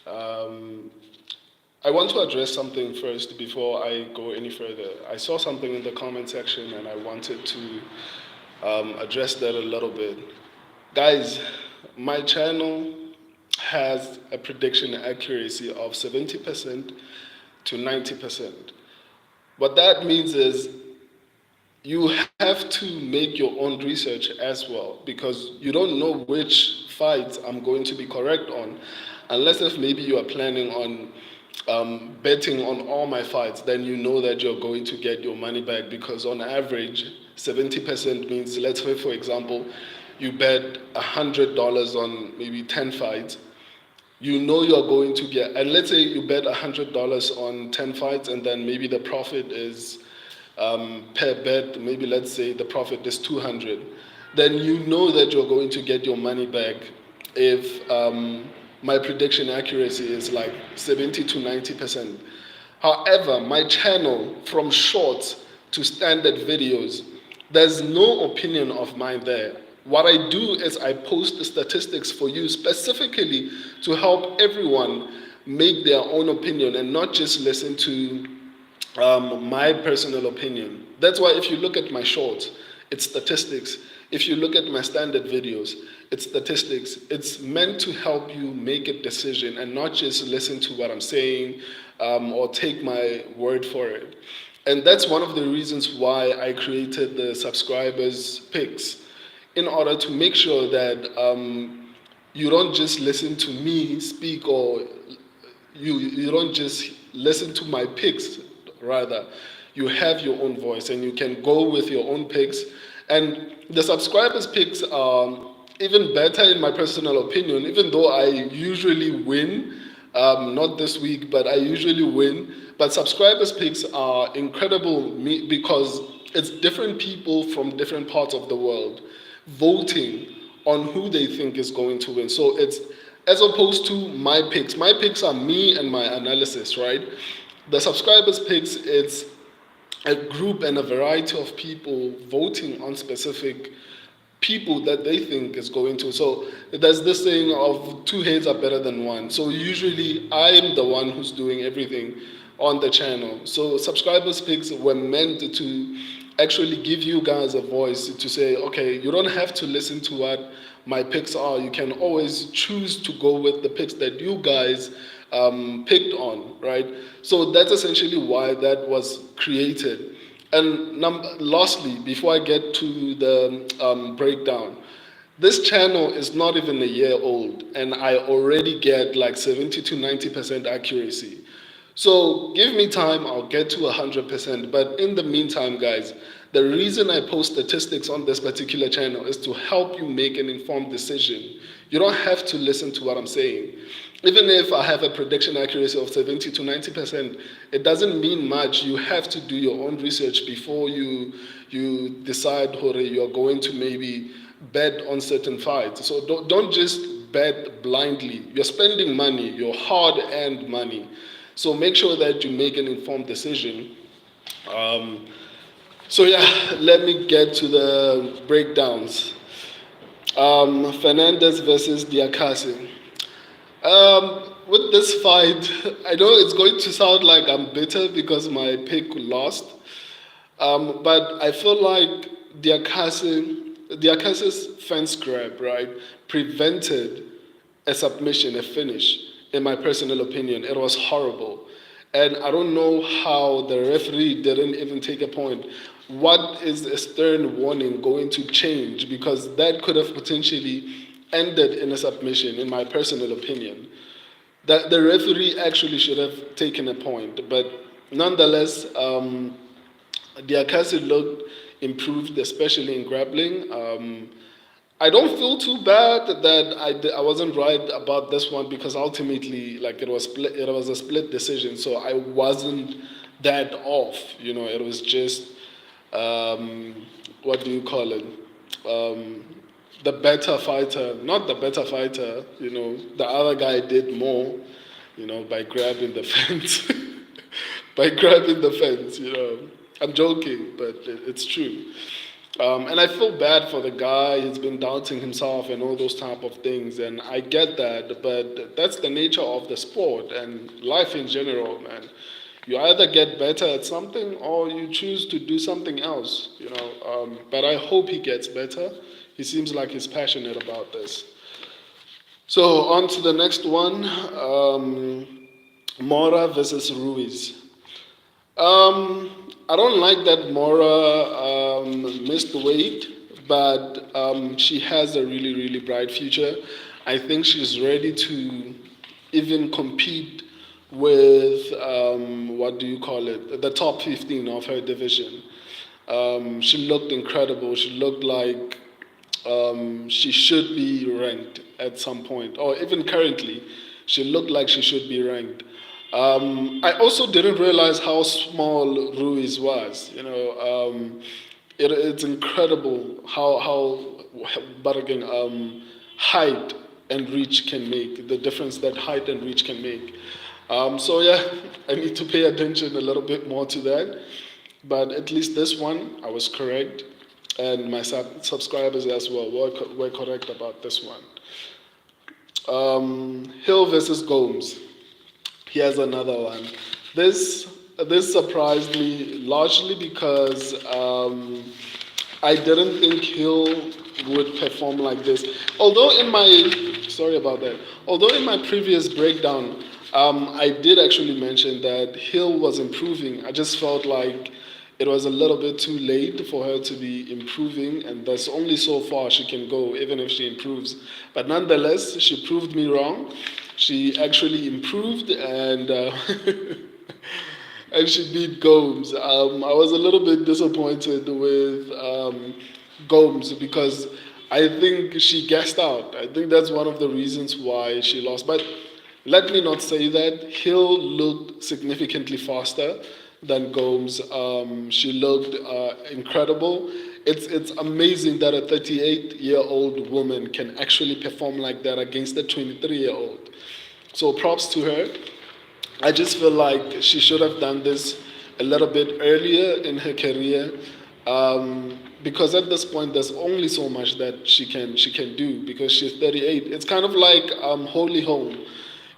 Um, I want to address something first before I go any further. I saw something in the comment section and I wanted to address that a little bit. Guys, my channel has a prediction accuracy of 70% to 90%. What that means is you have to make your own research as well because you don't know which fights I'm going to be correct on, unless if maybe you are planning on betting on all my fights, then you know that you're going to get your money back because on average, 70% means, let's say for example, you bet $100 on maybe 10 fights, you know you're going to get, and let's say you bet $100 on 10 fights and then maybe the profit is per bet, maybe let's say the profit is 200, then you know that you're going to get your money back if my prediction accuracy is like 70 to 90%. However, my channel, from shorts to standard videos, there's no opinion of mine there. What I do is I post the statistics for you specifically to help everyone make their own opinion and not just listen to my personal opinion. That's why if you look at my shorts, it's statistics. If you look at my standard videos, it's statistics. It's meant to help you make a decision and not just listen to what I'm saying or take my word for it. And that's one of the reasons why I created the subscribers picks, in order to make sure that you don't just listen to me speak, or you don't just listen to my picks. Rather, you have your own voice and you can go with your own picks. And the subscribers picks are even better in my personal opinion, even though I usually win. Not this week, but I usually win. But subscribers picks are incredible because it's different people from different parts of the world voting on who they think is going to win. So it's as opposed to my picks. My picks are me and my analysis, right? The subscribers picks, it's a group and a variety of people voting on specific people that they think is going to. So there's this saying of two heads are better than one. So usually I'm the one who's doing everything on the channel. So subscribers picks were meant to actually give you guys a voice to say, okay, you don't have to listen to what my picks are. You can always choose to go with the picks that you guys picked on, right? So that's essentially why that was created. And lastly, before I get to the breakdown, this channel is not even a year old, and I already get like 70 to 90% accuracy. So give me time, I'll get to 100%. But in the meantime, guys, the reason I post statistics on this particular channel is to help you make an informed decision. You don't have to listen to what I'm saying. Even if I have a prediction accuracy of 70 to 90%, it doesn't mean much. You have to do your own research before you decide whether you're going to maybe bet on certain fights. So don't just bet blindly. You're spending money, your hard-earned money. So make sure that you make an informed decision. So yeah, let me get to the breakdowns. Fernandez versus Diakase. With this fight, I know it's going to sound like I'm bitter because my pick lost, but I feel like Diakase's fence grab, right, prevented a submission, a finish. In my personal opinion, it was horrible, and I don't know how the referee didn't even take a point. What is a stern warning going to change? Because that could have potentially ended in a submission, in my personal opinion. That the referee actually should have taken a point, but nonetheless, Diakase looked improved, especially in grappling. I don't feel too bad that I wasn't right about this one because ultimately, like it was a split decision, so I wasn't that off. It was just what do you call it? The better fighter, not the better fighter. The other guy did more. By grabbing the fence, by grabbing the fence. I'm joking, but it's true. And I feel bad for the guy. He's been doubting himself and all those type of things. And I get that, but that's the nature of the sport and life in general, man. You either get better at something or you choose to do something else, you know. But I hope he gets better. He seems like he's passionate about this. So on to the next one, Mora versus Ruiz. I don't like that Mora missed weight, but she has a really, really bright future. I think she's ready to even compete with, what do you call it, the top 15 of her division. She looked incredible. She looked like she should be ranked at some point, or even currently, she looked like she should be ranked. I also didn't realize how small Ruiz was. You know, it's incredible how bargain height and reach can make the difference that height and reach can make. So yeah, I need to pay attention a little bit more to that. But at least this one, I was correct, and my subscribers as well were correct about this one. Hill versus Gomes. Here's another one. This this surprised me largely because I didn't think Hill would perform like this. Although in my sorry about that. Although in my previous breakdown, I did actually mention that Hill was improving. I just felt like it was a little bit too late for her to be improving, and there's only so far she can go, even if she improves. But nonetheless, she proved me wrong. She actually improved, and and she beat Gomes. I was a little bit disappointed with Gomes because I think she gassed out. I think that's one of the reasons why she lost. But let me not say that. Hill looked significantly faster than Gomes. She looked incredible. It's amazing that a 38-year-old woman can actually perform like that against a 23-year-old. So props to her. I just feel like she should have done this a little bit earlier in her career, because at this point there's only so much that she can do because she's 38. It's kind of like Holly Holm.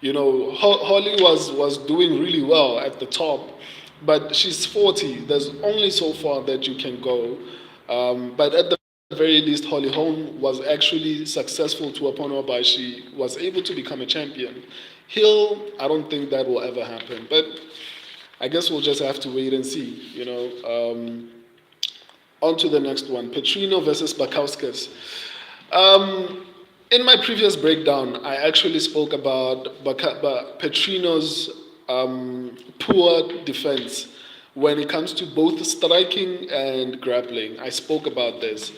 You know, Holly was doing really well at the top, but she's 40. There's only so far that you can go. But at the very least, Holly Holm was actually successful to a point whereby she was able to become a champion. Hill, I don't think that will ever happen. But I guess we'll just have to wait and see. You know. On to the next one: Petrino versus Bakauskas. In my previous breakdown, I actually spoke about Petrino's poor defense when it comes to both striking and grappling. I spoke about this.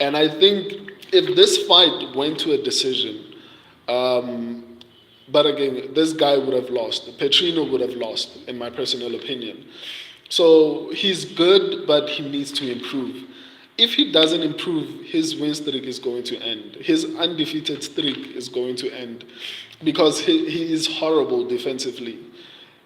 And I think if this fight went to a decision, but again, this guy would have lost. Petrino would have lost, in my personal opinion. So he's good, but he needs to improve. If he doesn't improve, his win streak is going to end. His undefeated streak is going to end because he is horrible defensively,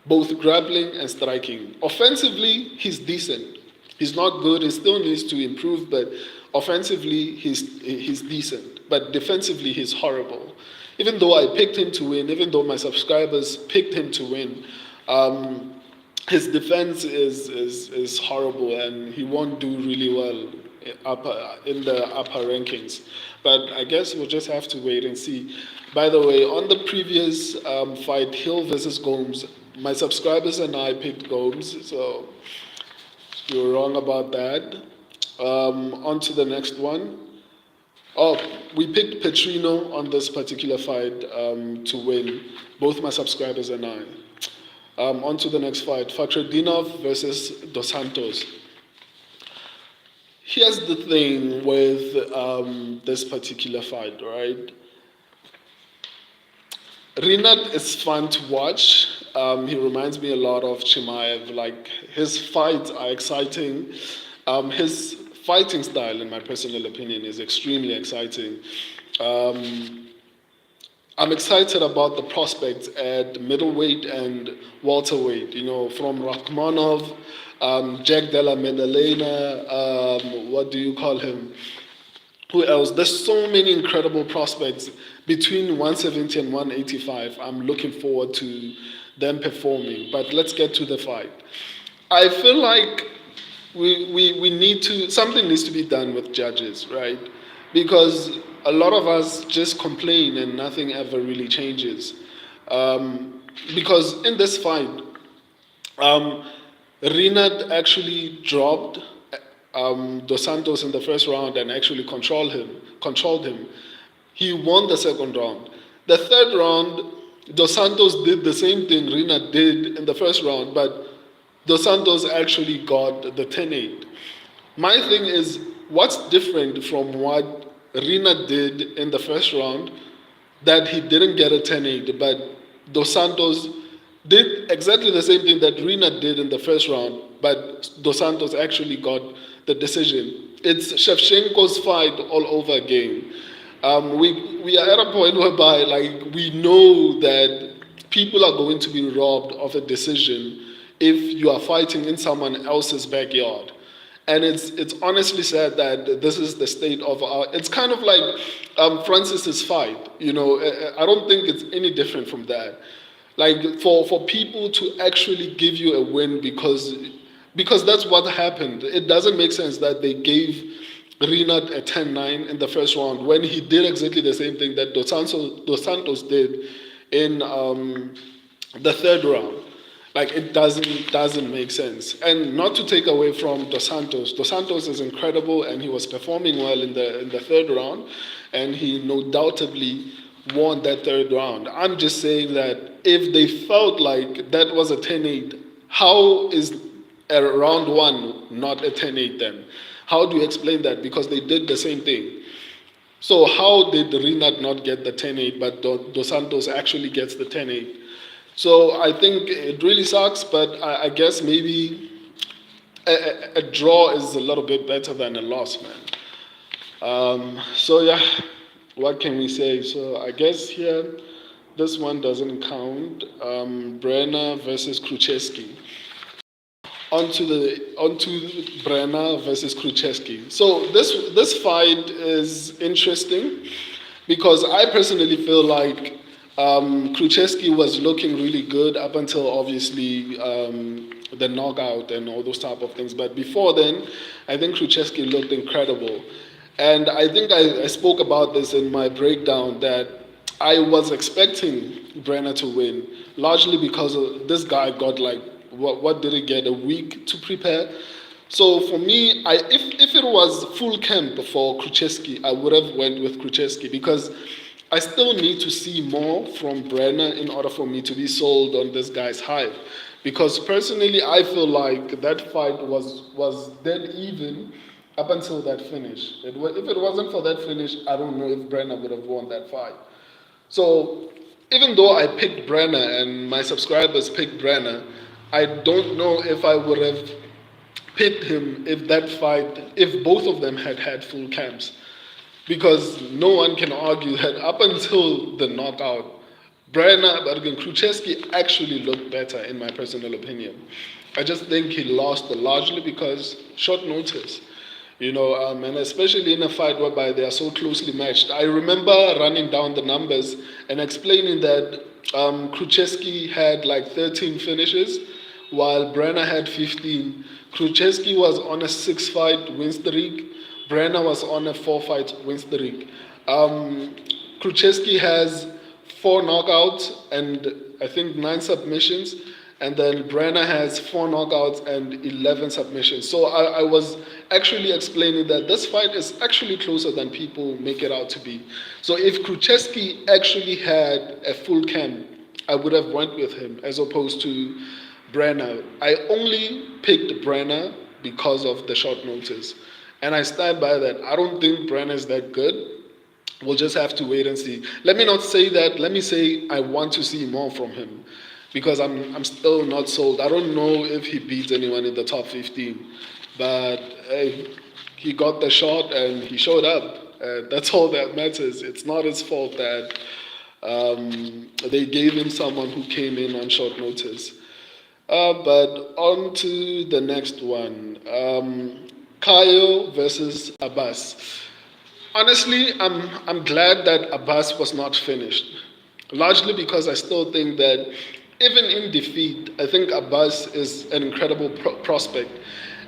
both grappling and striking. Offensively, he's decent. He's not good. He still needs to improve, but offensively, he's decent. But defensively, he's horrible. Even though I picked him to win, even though my subscribers picked him to win, his defense is horrible, and he won't do really well in the upper rankings. But I guess we'll just have to wait and see. By the way, on the previous fight, Hill versus Gomes, my subscribers and I picked Gomes, so you were wrong about that. On to the next one. Oh, we picked Petrino on this particular fight to win, both my subscribers and I. On to the next fight, Fakhretdinov versus Dos Santos. Here's the thing with this particular fight, right? Rinat is fun to watch. He reminds me a lot of Chimaev. Like, his fights are exciting. His fighting style, in my personal opinion, is extremely exciting. I'm excited about the prospects at middleweight and welterweight. From Rakhmonov, Jack Della Maddalena, what do you call him? Who else? There's so many incredible prospects between 170 and 185. I'm looking forward to them performing. But let's get to the fight. I feel like we need to, something needs to be done with judges, right? Because a lot of us just complain and nothing ever really changes. Because in this fight, um, Rinat actually dropped Dos Santos in the first round and actually Controlled him. He won the second round. The third round, Dos Santos did the same thing Rinat did in the first round, but Dos Santos actually got the 10-8. My thing is, what's different from what Rina did in the first round that he didn't get a 10-8, but Dos Santos did exactly the same thing that Rina did in the first round, but Dos Santos actually got the decision. It's Shevchenko's fight all over again. We are at a point whereby we know that people are going to be robbed of a decision if you are fighting in someone else's backyard. And it's honestly sad that this is the state of our. It's kind of like Francis's fight. I don't think it's any different from that. Like for people to actually give you a win because that's what happened. It doesn't make sense that they gave Rinat a 10-9 in the first round when he did exactly the same thing that Dos Santos did in the third round. Like it doesn't make sense. And not to take away from Dos Santos. Dos Santos is incredible and he was performing well in the third round, and he no doubtably won that third round. I'm just saying that if they felt like that was a 10-8, how is a round one not a 10-8 then? How do you explain that? Because they did the same thing. So how did Rinat not get the 10-8, but Dos Santos actually gets the 10-8? So I think it really sucks, but I guess maybe a draw is a little bit better than a loss, man. So yeah, what can we say? So I guess here, this one doesn't count. Brenner versus Kruczewski. Onto Brenner versus Kruczewski. So this fight is interesting because I personally feel like Kruczewski was looking really good up until obviously the knockout and all those type of things. But before then, I think Kruczewski looked incredible. And I think I spoke about this in my breakdown that I was expecting Brenner to win, largely because this guy got what did he get, a week to prepare? So for me, if it was full camp for Kruczewski, I would have went with Kruczewski because I still need to see more from Brenner in order for me to be sold on this guy's hype. Because personally, I feel like that fight was dead even up until that finish. If it wasn't for that finish, I don't know if Brenner would have won that fight. So even though I picked Brenner and my subscribers picked Brenner, I don't know if I would have picked him if both of them had full camps. Because no one can argue that up until the knockout, Brenner, but again, Kruczewski actually looked better in my personal opinion. I just think he lost largely because short notice. And especially in a fight whereby they are so closely matched. I remember running down the numbers and explaining that Kruczewski had 13 finishes, while Brenner had 15. Kruczewski was on a 6-fight win streak. Brenner was on a 4-fight win streak. Kruczewski has 4 knockouts and I think 9 submissions. And then Brenner has 4 knockouts and 11 submissions. So I was actually explaining that this fight is actually closer than people make it out to be. So if Kruczewski actually had a full camp, I would have went with him as opposed to Brenner. I only picked Brenner because of the short notice. And I stand by that. I don't think Brenner is that good. We'll just have to wait and see. Let me not say that. Let me say I want to see more from him. Because I'm still not sold. I don't know if he beats anyone in the top 15. But he got the shot and he showed up. That's all that matters. It's not his fault that They gave him someone who came in on short notice. But on to the next one. Kyle versus Abbas. Honestly, I'm glad that Abbas was not finished. Largely because I still think that even in defeat, I think Abbas is an incredible prospect.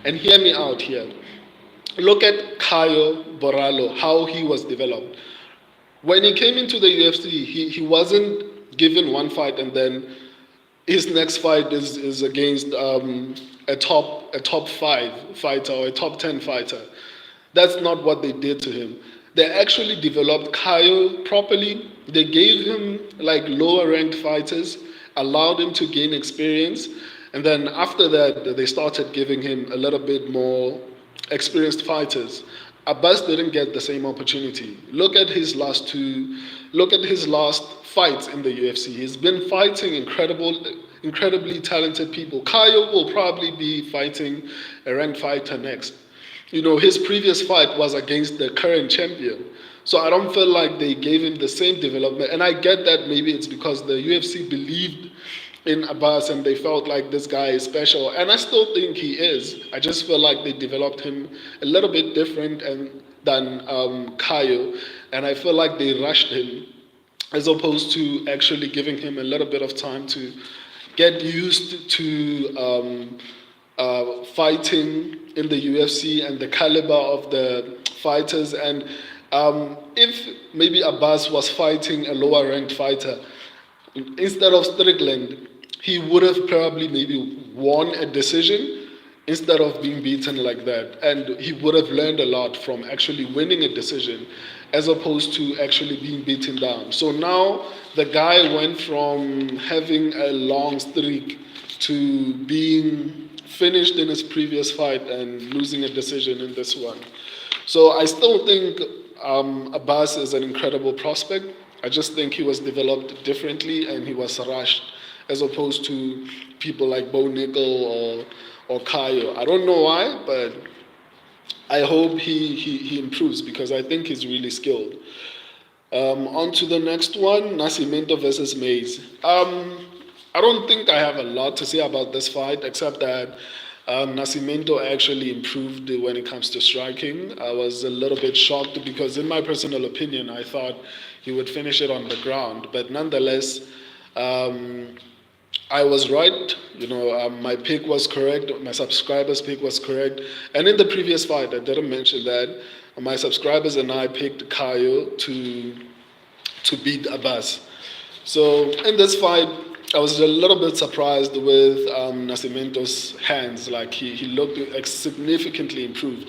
And hear me out here. Look at Caio Borralho, how he was developed. When he came into the UFC, he wasn't given one fight and then his next fight is against a top five fighter or a top 10 fighter. That's not what they did to him. They actually developed Kyle properly. They gave him like lower ranked fighters, allowed him to gain experience, and then after that they started giving him a little bit more experienced fighters. Abbas didn't get the same opportunity. Look at his last fights in the UFC. He's been fighting incredibly talented people. Kyle will probably be fighting a ranked fighter next. His previous fight was against the current champion. So I don't feel like they gave him the same development. And I get that maybe it's because the UFC believed in Abbas and they felt like this guy is special. And I still think he is. I just feel like they developed him a little bit different than Kyle. And I feel like they rushed him as opposed to actually giving him a little bit of time to get used to fighting in the UFC and the caliber of the fighters. And if maybe Abbas was fighting a lower ranked fighter, instead of Strickland, he would have probably maybe won a decision instead of being beaten like that. And he would have learned a lot from actually winning a decision as opposed to actually being beaten down. So now the guy went from having a long streak to being finished in his previous fight and losing a decision in this one. So I still think Abbas is an incredible prospect. I just think he was developed differently and he was rushed as opposed to people like Bo Nickel or Kaio. I don't know why, but I hope he improves because I think he's really skilled. On to the next one, Nascimento versus Mays. I don't think I have a lot to say about this fight except that Nascimento actually improved when it comes to striking. I was a little bit shocked because in my personal opinion, I thought he would finish it on the ground. But nonetheless, I was right. My pick was correct. My subscribers' pick was correct. And in the previous fight, I didn't mention that my subscribers and I picked Kaio to beat Abbas. So in this fight, I was a little bit surprised with Nascimento's hands. Like he looked like significantly improved.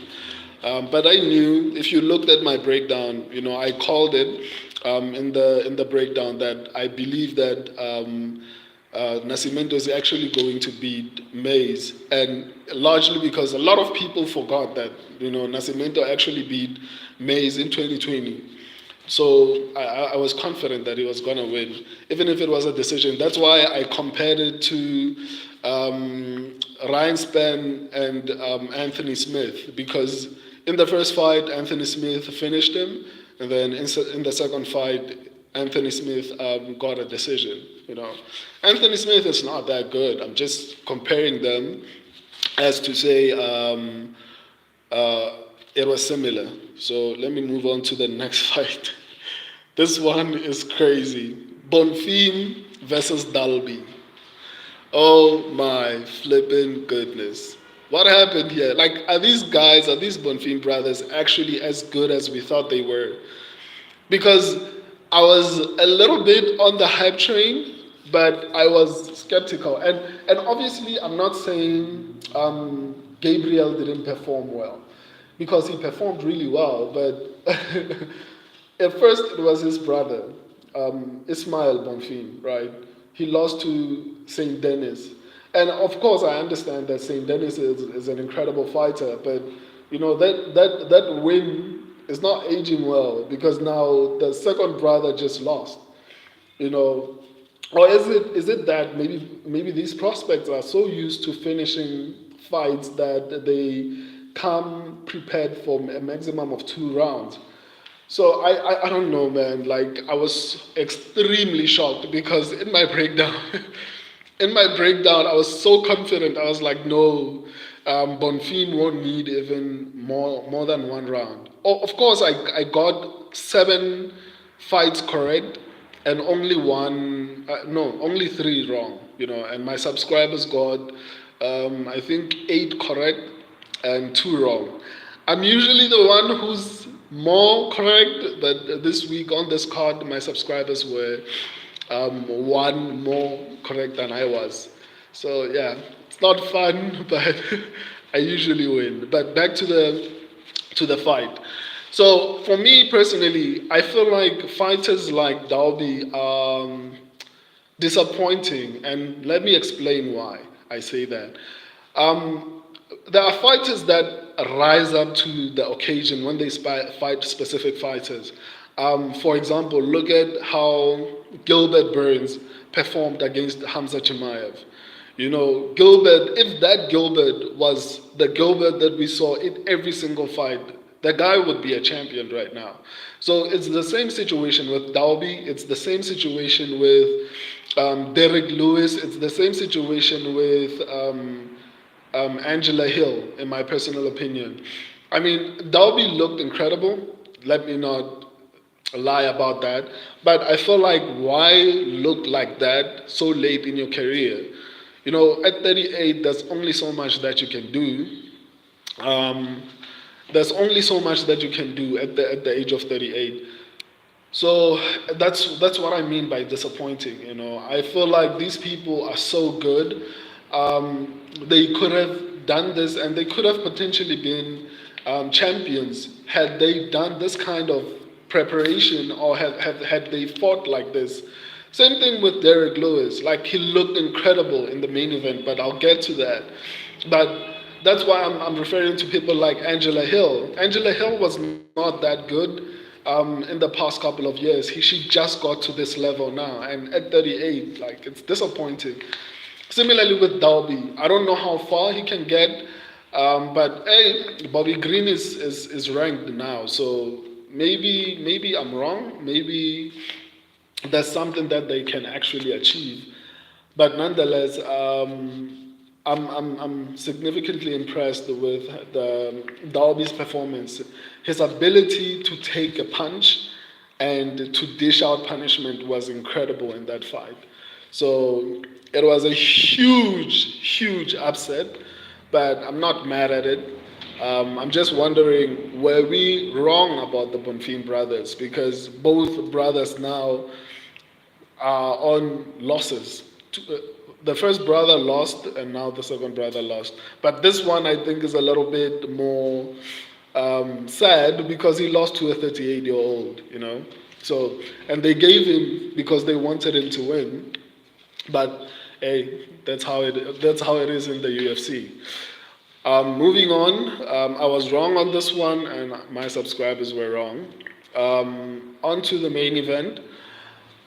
But I knew if you looked at my breakdown, I called it in the breakdown that I believe that Nascimento is actually going to beat Mays, and largely because a lot of people forgot that Nascimento actually beat Mays in 2020. So I was confident that he was going to win, even if it was a decision. That's why I compared it to Ryan Spann and Anthony Smith, because in the first fight, Anthony Smith finished him, and then in the second fight, Anthony Smith got a decision. Anthony Smith is not that good. I'm just comparing them as to say it was similar. So let me move on to the next fight. This one is crazy. Bonfim versus Dalby. Oh my flipping goodness. What happened here? Like, are these Bonfim brothers actually as good as we thought they were? Because I was a little bit on the hype train, but I was skeptical. And obviously, I'm not saying Gabriel didn't perform well, because he performed really well. But at first, it was his brother, Ismail Bonfim, right? He lost to St. Denis. And of course, I understand that St. Denis is an incredible fighter, but that win is not aging well because now the second brother just lost. Or is it that maybe these prospects are so used to finishing fights that they come prepared for a maximum of 2 rounds? So I don't know, man. Like I was extremely shocked because in my breakdown, I was so confident. I was like, no, Bonfim won't need even more than one round. Oh, of course, I got 7 fights correct and only one, no, only 3 wrong. And my subscribers got, I think 8 correct and 2 wrong. I'm usually the one who's more correct, but this week on this card, my subscribers were one more correct than I was. So yeah, it's not fun, but I usually win. But back to the fight. So for me personally, I feel like fighters like Dalby are disappointing, and let me explain why I say that. Um, there are fighters that rise up to the occasion when they fight specific fighters. For example, look at how Gilbert Burns performed against Hamza Chimaev. Gilbert, if that Gilbert was the Gilbert that we saw in every single fight, the guy would be a champion right now. So it's the same situation with Dalby. It's the same situation with Derrick Lewis. It's the same situation with Angela Hill, in my personal opinion. I mean, Dalby looked incredible. Let me not lie about that. But I feel like why look like that so late in your career? At 38, there's only so much that you can do. Um, there's only so much that you can do at the age of 38. So that's what I mean by disappointing. I feel like these people are so good. They could have done this, and they could have potentially been champions had they done this kind of preparation, or had they fought like this. Same thing with Derrick Lewis. Like he looked incredible in the main event, but I'll get to that. But that's why I'm referring to people like Angela Hill. Angela Hill was not that good in the past couple of years. She just got to this level now, and at 38, like it's disappointing. Similarly with Dalby, I don't know how far he can get, but hey, Bobby Green is ranked now, so maybe I'm wrong. Maybe there's something that they can actually achieve. But nonetheless, I'm significantly impressed with Dalby's performance. His ability to take a punch and to dish out punishment was incredible in that fight. So it was a huge upset, but I'm not mad at it. I'm just wondering, were we wrong about the Bonfim brothers? Because both brothers now on losses. The first brother lost, and now the second brother lost. But this one, I think, is a little bit more sad because he lost to a 38-year-old. So, and they gave him because they wanted him to win. But hey, that's how it is in the UFC. Moving on, I was wrong on this one, and my subscribers were wrong. On to the main event.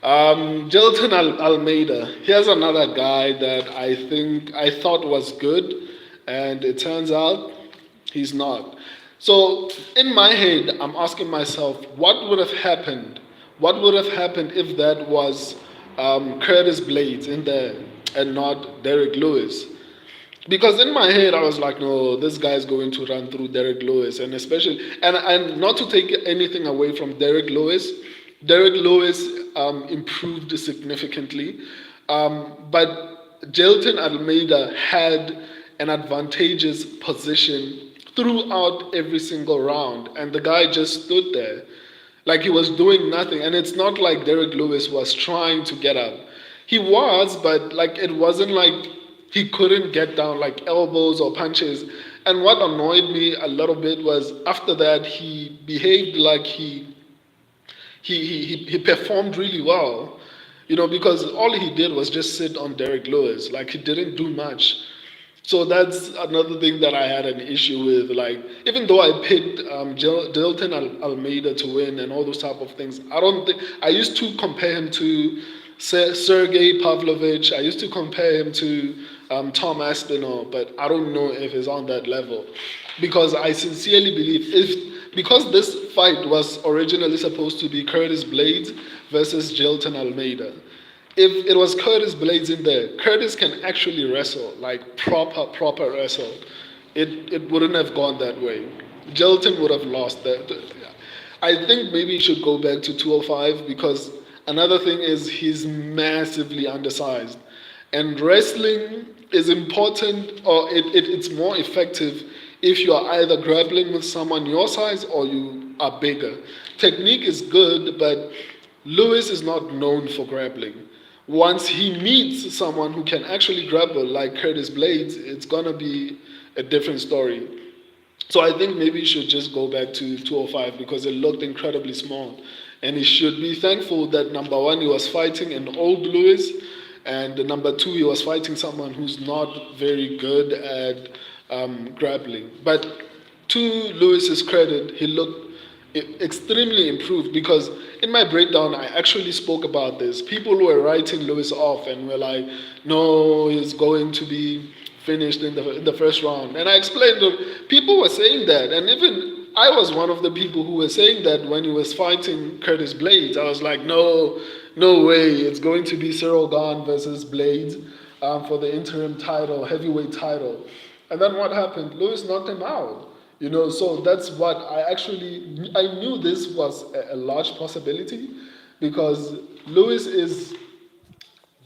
Jailton Almeida. Here's another guy that I thought was good, and it turns out he's not. So in my head, I'm asking myself, what would have happened? What would have happened if that was Curtis Blades in there and not Derrick Lewis? Because in my head, I was like, no, this guy's going to run through Derrick Lewis, and especially, and not to take anything away from Derrick Lewis. Derrick Lewis improved significantly, but Jailton Almeida had an advantageous position throughout every single round, and the guy just stood there like he was doing nothing. And it's not like Derrick Lewis was trying to get up. He was, but like it wasn't like he couldn't get down like elbows or punches. And what annoyed me a little bit was after that he behaved like he performed really well, because all he did was just sit on Derrick Lewis. Like he didn't do much. So that's another thing that I had an issue with. Like, even though I picked Jailton Almeida to win and all those type of things, I don't think I used to compare him to Sergey Pavlovich. I used to compare him to Tom Aspinall, but I don't know if he's on that level, because I sincerely believe because this fight was originally supposed to be Curtis Blades versus Jailton Almeida. If it was Curtis Blades in there, Curtis can actually wrestle, like proper wrestle. It wouldn't have gone that way. Jailton would have lost that. I think maybe he should go back to 205 because another thing is he's massively undersized. And wrestling is important, or it's more effective if you are either grappling with someone your size or you are bigger. Technique is good, but Lewis is not known for grappling. Once he meets someone who can actually grapple, like Curtis Blades, it's gonna be a different story. So I think maybe he should just go back to 205 because it looked incredibly small. And he should be thankful that number one, he was fighting an old Lewis, and number two, he was fighting someone who's not very good at grappling. But to Lewis's credit, he looked extremely improved because in my breakdown, I actually spoke about this. People were writing Lewis off and were like, no, he's going to be finished in the first round. And I explained that people were saying that. And even I was one of the people who were saying that when he was fighting Curtis Blades. I was like, no way, it's going to be Cyril Gane versus Blades for the interim title, heavyweight title. And then what happened? Lewis knocked him out. So that's what I knew this was a large possibility because Lewis is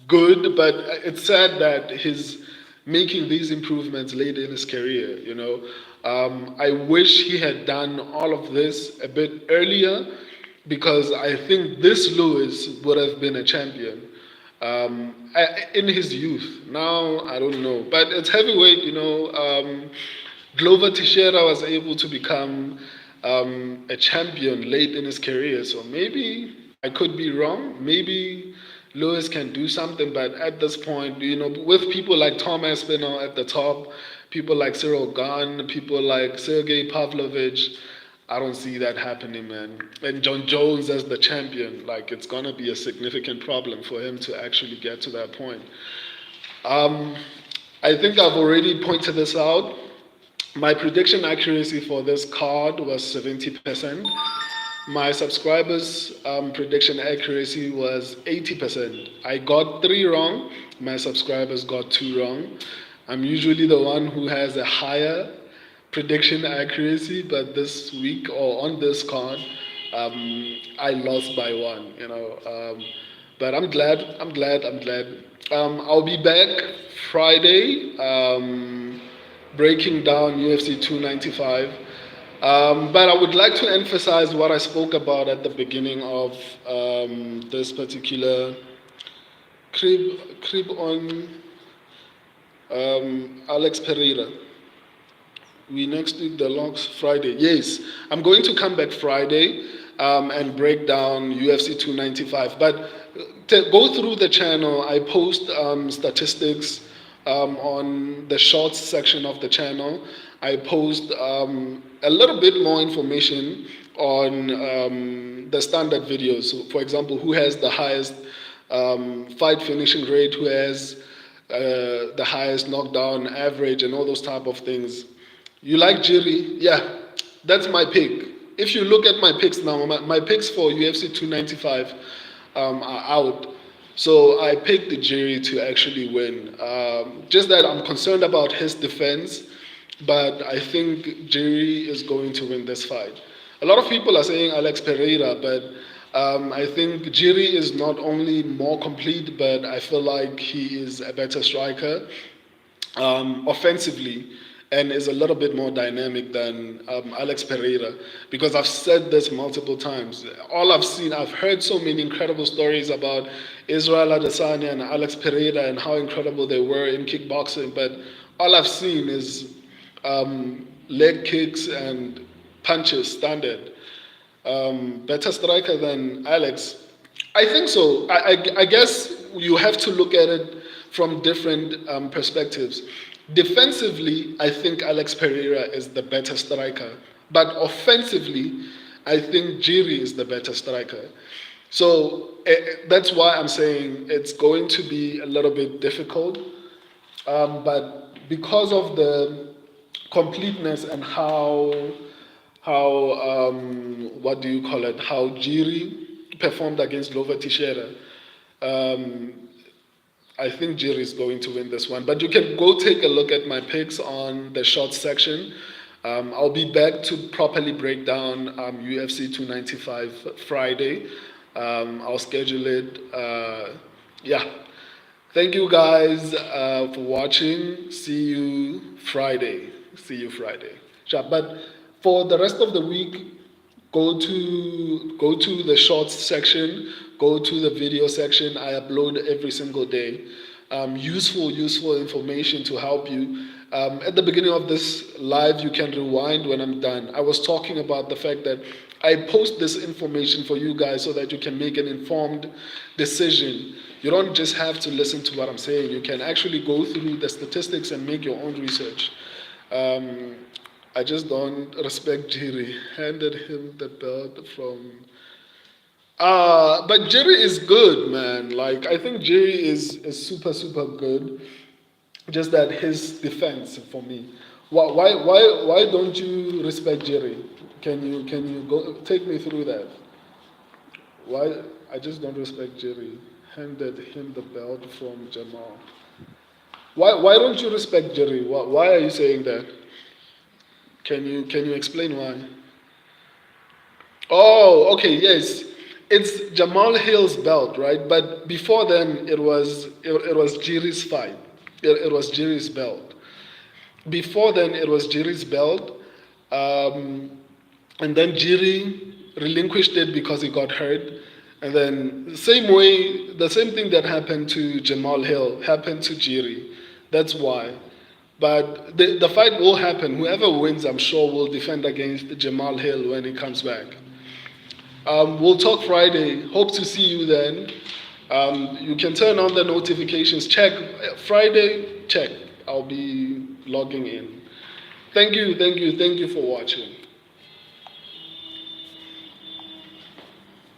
good, but it's sad that he's making these improvements late in his career. I wish he had done all of this a bit earlier because I think this Lewis would have been a champion in his youth. Now, I don't know. But it's heavyweight, Glover Teixeira was able to become a champion late in his career. So maybe I could be wrong. Maybe Lewis can do something. But at this point, with people like Tom Aspinall at the top, people like Cyril Gane, people like Sergey Pavlovich, I don't see that happening, man. And John Jones as the champion, it's going to be a significant problem for him to actually get to that point. I think I've already pointed this out. My prediction accuracy for this card was 70%. My subscribers' prediction accuracy was 80%. I got 3 wrong. My subscribers got 2 wrong. I'm usually the one who has a higher prediction accuracy, but this week or on this card, I lost by 1. But I'm glad. I'll be back Friday, breaking down UFC 295. But I would like to emphasize what I spoke about at the beginning of this particular crib on Alex Pereira. We next week the locks Friday. Yes, I'm going to come back Friday and break down UFC 295. But to go through the channel, I post statistics on the shorts section of the channel. I post a little bit more information on the standard videos. So, for example, who has the highest fight finishing rate, who has the highest knockdown average, and all those type of things. You like Jiri? Yeah, that's my pick. If you look at my picks now, my picks for UFC 295 are out. So I picked the Jiri to actually win. Just that I'm concerned about his defense, but I think Jiri is going to win this fight. A lot of people are saying Alex Pereira, but I think Jiri is not only more complete, but I feel like he is a better striker offensively and is a little bit more dynamic than Alex Pereira, because I've said this multiple times. I've heard so many incredible stories about Israel Adesanya and Alex Pereira and how incredible they were in kickboxing, but all I've seen is leg kicks and punches standard. Better striker than Alex? I think so. I guess you have to look at it from different perspectives. Defensively, I think Alex Pereira is the better striker. But offensively, I think Jiri is the better striker. So that's why I'm saying it's going to be a little bit difficult. But because of the completeness and how how what do you call it? How Jiri performed against Glover Teixeira. Um, I think Jiri is going to win this one, but you can go take a look at my picks on the short section. I'll be back to properly break down UFC 295 Friday. I'll schedule it. Yeah. Thank you guys for watching. See you Friday. See you Friday. Sure. But for the rest of the week, go to the shorts section, go to the video section. I upload every single day. Useful information to help you. At the beginning of this live, you can rewind when I'm done. I was talking about the fact that I post this information for you guys so that you can make an informed decision. You don't just have to listen to what I'm saying. You can actually go through the statistics and make your own research. I just don't respect Jiri. Handed him the belt from. But Jiri is good, man. Like I think Jiri is super good. Just that his defense for me. Why don't you respect Jiri? Can you go take me through that? Why I just don't respect Jiri. Handed him the belt from Jamal. Why don't you respect Jiri? Why are you saying that? Can you explain why? Oh, okay, yes. It's Jamal Hill's belt, right? But before then, it was Jiri's fight. It was Jiri's belt. Before then, it was Jiri's belt, and then Jiri relinquished it because he got hurt. And then the same thing that happened to Jamal Hill happened to Jiri. That's why. But the fight will happen. Whoever wins, I'm sure, will defend against Jamal Hill when he comes back. We'll talk Friday. Hope to see you then. You can turn on the notifications. Check Friday. Check. I'll be logging in. Thank you for watching.